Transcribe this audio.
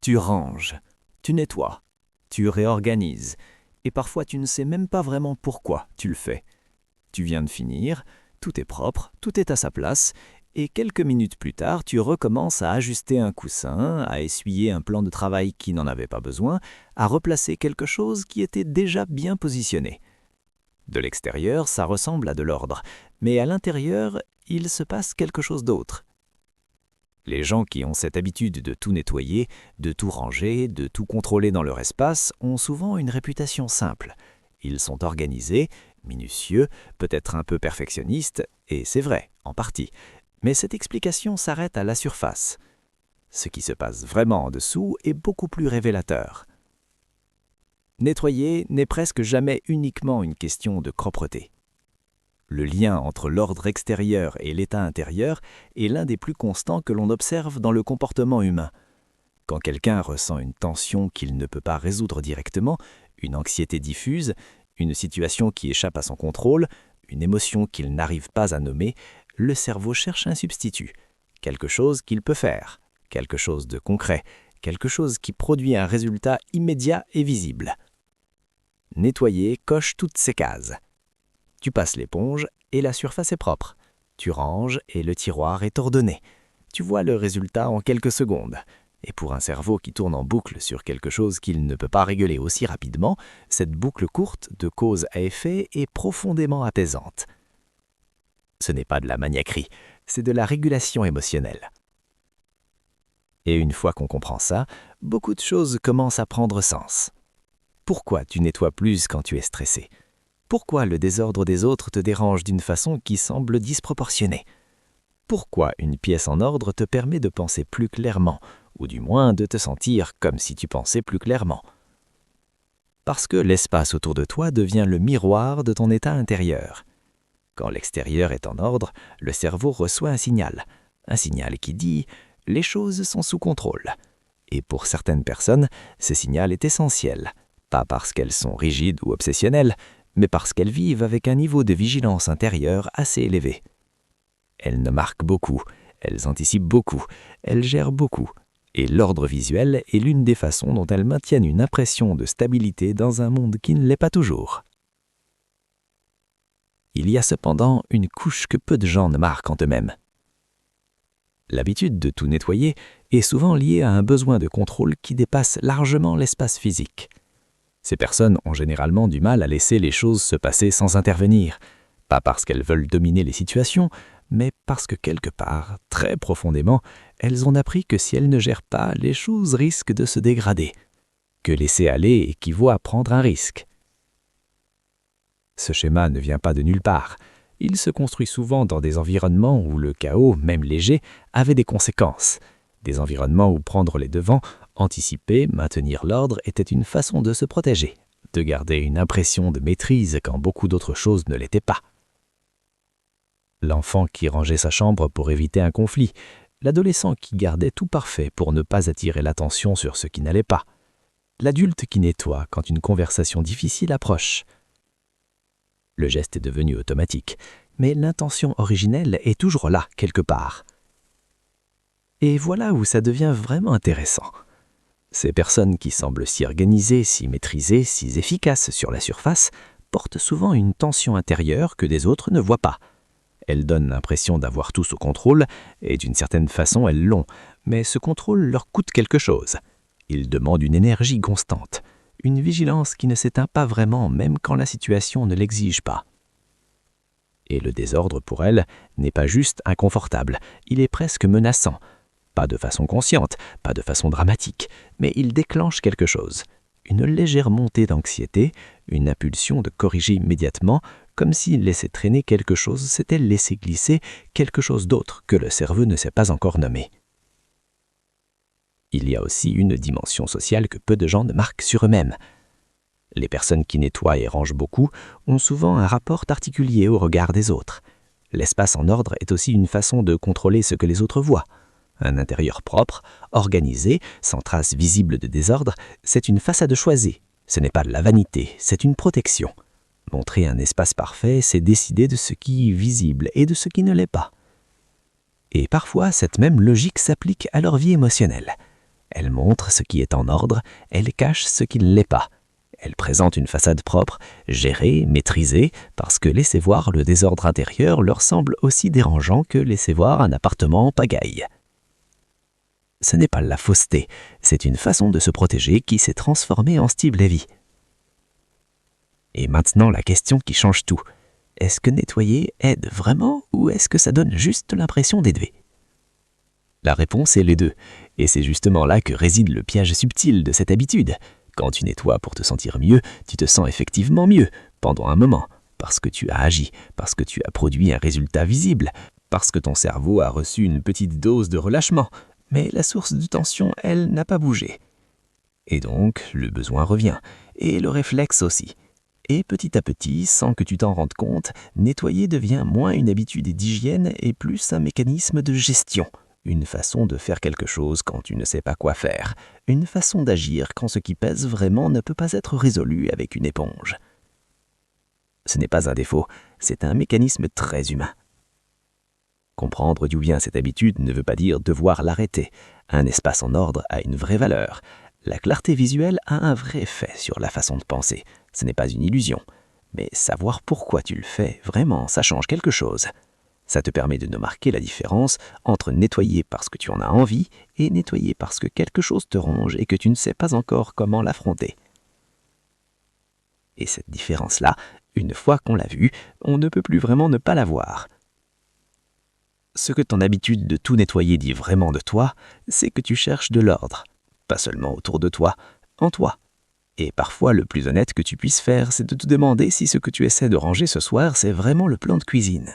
Tu ranges, tu nettoies, tu réorganises, et parfois tu ne sais même pas vraiment pourquoi tu le fais. Tu viens de finir, tout est propre, tout est à sa place, et quelques minutes plus tard, tu recommences à ajuster un coussin, à essuyer un plan de travail qui n'en avait pas besoin, à replacer quelque chose qui était déjà bien positionné. De l'extérieur, ça ressemble à de l'ordre, mais à l'intérieur, il se passe quelque chose d'autre. Les gens qui ont cette habitude de tout nettoyer, de tout ranger, de tout contrôler dans leur espace ont souvent une réputation simple. Ils sont organisés, minutieux, peut-être un peu perfectionnistes, et c'est vrai, en partie. Mais cette explication s'arrête à la surface. Ce qui se passe vraiment en dessous est beaucoup plus révélateur. Nettoyer n'est presque jamais uniquement une question de propreté. Le lien entre l'ordre extérieur et l'état intérieur est l'un des plus constants que l'on observe dans le comportement humain. Quand quelqu'un ressent une tension qu'il ne peut pas résoudre directement, une anxiété diffuse, une situation qui échappe à son contrôle, une émotion qu'il n'arrive pas à nommer, le cerveau cherche un substitut, quelque chose qu'il peut faire, quelque chose de concret, quelque chose qui produit un résultat immédiat et visible. Nettoyer coche toutes ces cases. Tu passes l'éponge et la surface est propre. Tu ranges et le tiroir est ordonné. Tu vois le résultat en quelques secondes. Et pour un cerveau qui tourne en boucle sur quelque chose qu'il ne peut pas régler aussi rapidement, cette boucle courte de cause à effet est profondément apaisante. Ce n'est pas de la maniaquerie, c'est de la régulation émotionnelle. Et une fois qu'on comprend ça, beaucoup de choses commencent à prendre sens. Pourquoi tu nettoies plus quand tu es stressé ? Pourquoi le désordre des autres te dérange d'une façon qui semble disproportionnée ? Pourquoi une pièce en ordre te permet de penser plus clairement, ou du moins de te sentir comme si tu pensais plus clairement ? Parce que l'espace autour de toi devient le miroir de ton état intérieur. Quand l'extérieur est en ordre, le cerveau reçoit un signal qui dit « les choses sont sous contrôle ». Et pour certaines personnes, ce signal est essentiel, pas parce qu'elles sont rigides ou obsessionnelles, mais parce qu'elles vivent avec un niveau de vigilance intérieure assez élevé. Elles ne marquent beaucoup, elles anticipent beaucoup, elles gèrent beaucoup, et l'ordre visuel est l'une des façons dont elles maintiennent une impression de stabilité dans un monde qui ne l'est pas toujours. Il y a cependant une couche que peu de gens ne marquent en eux-mêmes. L'habitude de tout nettoyer est souvent liée à un besoin de contrôle qui dépasse largement l'espace physique. Ces personnes ont généralement du mal à laisser les choses se passer sans intervenir, pas parce qu'elles veulent dominer les situations, mais parce que quelque part, très profondément, elles ont appris que si elles ne gèrent pas, les choses risquent de se dégrader, que laisser aller équivaut à prendre un risque. Ce schéma ne vient pas de nulle part. Il se construit souvent dans des environnements où le chaos, même léger, avait des conséquences. Des environnements où prendre les devants, anticiper, maintenir l'ordre était une façon de se protéger, de garder une impression de maîtrise quand beaucoup d'autres choses ne l'étaient pas. L'enfant qui rangeait sa chambre pour éviter un conflit, l'adolescent qui gardait tout parfait pour ne pas attirer l'attention sur ce qui n'allait pas, l'adulte qui nettoie quand une conversation difficile approche. Le geste est devenu automatique, mais l'intention originelle est toujours là, quelque part. Et voilà où ça devient vraiment intéressant. Ces personnes qui semblent si organisées, si maîtrisées, si efficaces sur la surface, portent souvent une tension intérieure que des autres ne voient pas. Elles donnent l'impression d'avoir tout sous contrôle, et d'une certaine façon elles l'ont, mais ce contrôle leur coûte quelque chose. Il demande une énergie constante, une vigilance qui ne s'éteint pas vraiment même quand la situation ne l'exige pas. Et le désordre pour elles n'est pas juste inconfortable, il est presque menaçant. Pas de façon consciente, pas de façon dramatique, mais il déclenche quelque chose. Une légère montée d'anxiété, une impulsion de corriger immédiatement, comme si laisser traîner quelque chose, c'était laisser glisser quelque chose d'autre que le cerveau ne sait pas encore nommer. Il y a aussi une dimension sociale que peu de gens ne marquent sur eux-mêmes. Les personnes qui nettoient et rangent beaucoup ont souvent un rapport particulier au regard des autres. L'espace en ordre est aussi une façon de contrôler ce que les autres voient. Un intérieur propre, organisé, sans trace visible de désordre, c'est une façade choisie. Ce n'est pas de la vanité, c'est une protection. Montrer un espace parfait, c'est décider de ce qui est visible et de ce qui ne l'est pas. Et parfois, cette même logique s'applique à leur vie émotionnelle. Elle montre ce qui est en ordre, elle cache ce qui ne l'est pas. Elle présente une façade propre, gérée, maîtrisée, parce que laisser voir le désordre intérieur leur semble aussi dérangeant que laisser voir un appartement en pagaille. Ce n'est pas la fausseté, c'est une façon de se protéger qui s'est transformée en Steve Levy. Et maintenant la question qui change tout. Est-ce que nettoyer aide vraiment ou est-ce que ça donne juste l'impression d'aider? La réponse est les deux, et c'est justement là que réside le piège subtil de cette habitude. Quand tu nettoies pour te sentir mieux, tu te sens effectivement mieux, pendant un moment, parce que tu as agi, parce que tu as produit un résultat visible, parce que ton cerveau a reçu une petite dose de relâchement, mais la source de tension, elle, n'a pas bougé. Et donc, le besoin revient, et le réflexe aussi. Et petit à petit, sans que tu t'en rendes compte, nettoyer devient moins une habitude d'hygiène et plus un mécanisme de gestion. Une façon de faire quelque chose quand tu ne sais pas quoi faire. Une façon d'agir quand ce qui pèse vraiment ne peut pas être résolu avec une éponge. Ce n'est pas un défaut, c'est un mécanisme très humain. Comprendre d'où vient cette habitude ne veut pas dire devoir l'arrêter. Un espace en ordre a une vraie valeur. La clarté visuelle a un vrai effet sur la façon de penser. Ce n'est pas une illusion. Mais savoir pourquoi tu le fais, vraiment, ça change quelque chose. Ça te permet de ne marquer la différence entre nettoyer parce que tu en as envie et nettoyer parce que quelque chose te ronge et que tu ne sais pas encore comment l'affronter. Et cette différence-là, une fois qu'on l'a vue, on ne peut plus vraiment ne pas la voir. Ce que ton habitude de tout nettoyer dit vraiment de toi, c'est que tu cherches de l'ordre. Pas seulement autour de toi, en toi. Et parfois, le plus honnête que tu puisses faire, c'est de te demander si ce que tu essaies de ranger ce soir, c'est vraiment le plan de cuisine.